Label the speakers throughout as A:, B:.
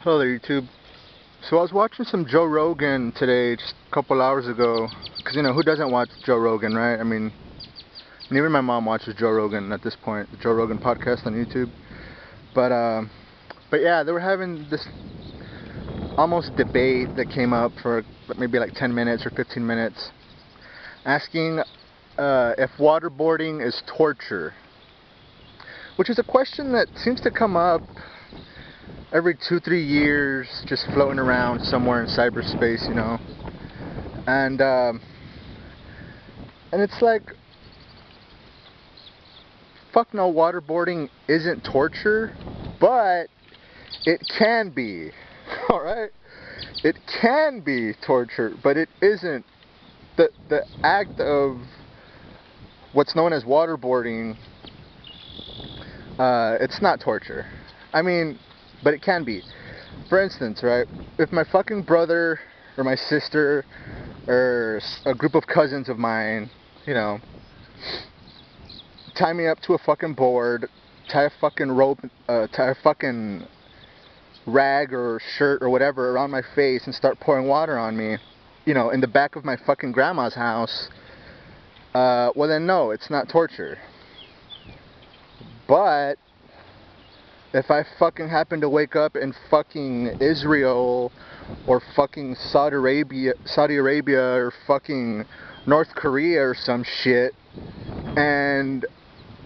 A: Hello there, YouTube. So I was watching some Joe Rogan today, just a couple hours ago, because who doesn't watch Joe Rogan, right? I mean, even my mom watches Joe Rogan at this point, the Joe Rogan podcast on YouTube. But yeah, they were having this almost debate that came up for maybe like 10 minutes or 15 minutes, asking if waterboarding is torture, which is a question that seems to come up every 2-3 years, just floating around somewhere in cyberspace, and it's like, fuck no, waterboarding isn't torture, but it can be. All right, it can be torture, but it isn't. The act of what's known as waterboarding, it's not torture. I mean, but it can be. For instance, right, if my fucking brother or my sister or a group of cousins of mine, tie me up to a fucking board, tie a fucking rope, tie a fucking rag or shirt or whatever around my face and start pouring water on me, in the back of my fucking grandma's house, well then no, it's not torture. But if I fucking happen to wake up in fucking Israel or fucking Saudi Arabia or fucking North Korea or some shit, and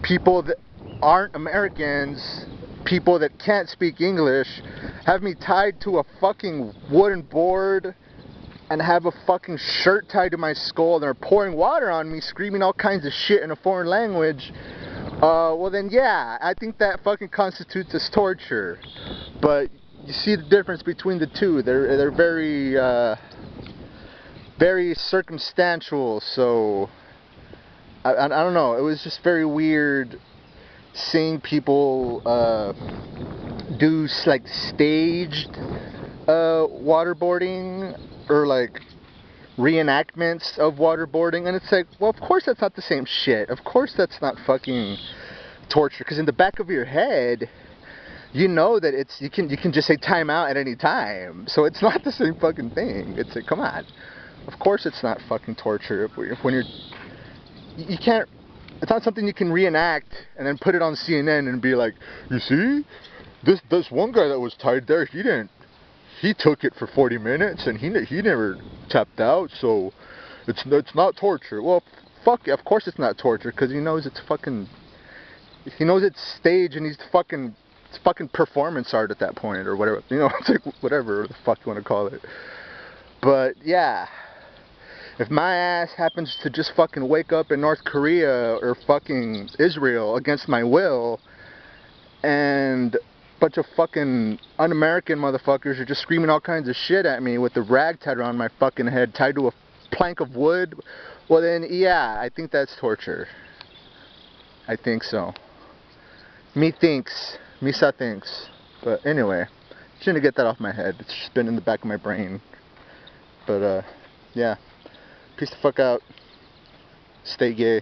A: people that aren't Americans, people that can't speak English, have me tied to a fucking wooden board and have a fucking shirt tied to my skull and they're pouring water on me, screaming all kinds of shit in a foreign language, well then yeah, I think that fucking constitutes as torture. But you see the difference between the two. They're very very circumstantial. So I don't know. It was just very weird seeing people do like staged waterboarding or like reenactments of waterboarding, and it's like, well, of course that's not the same shit. Of course that's not fucking torture, because in the back of your head, you know that you can just say time out at any time. So it's not the same fucking thing. It's like, come on. Of course it's not fucking torture when you can't. It's not something you can reenact and then put it on CNN and be like, you see, this one guy that was tied there, he took it for 40 minutes and he never tapped out, so it's not torture. Well, fuck, of course it's not torture, because he knows it's stage and it's fucking performance art at that point or whatever, it's like whatever the fuck you want to call it. But yeah, if my ass happens to just fucking wake up in North Korea or fucking Israel against my will, and bunch of fucking un-American motherfuckers are just screaming all kinds of shit at me with the rag tied around my fucking head, tied to a plank of wood, well then, yeah, I think that's torture. I think so. Misa thinks. But anyway, shouldn't get that off my head. It's just been in the back of my brain. But, yeah. Peace the fuck out. Stay gay.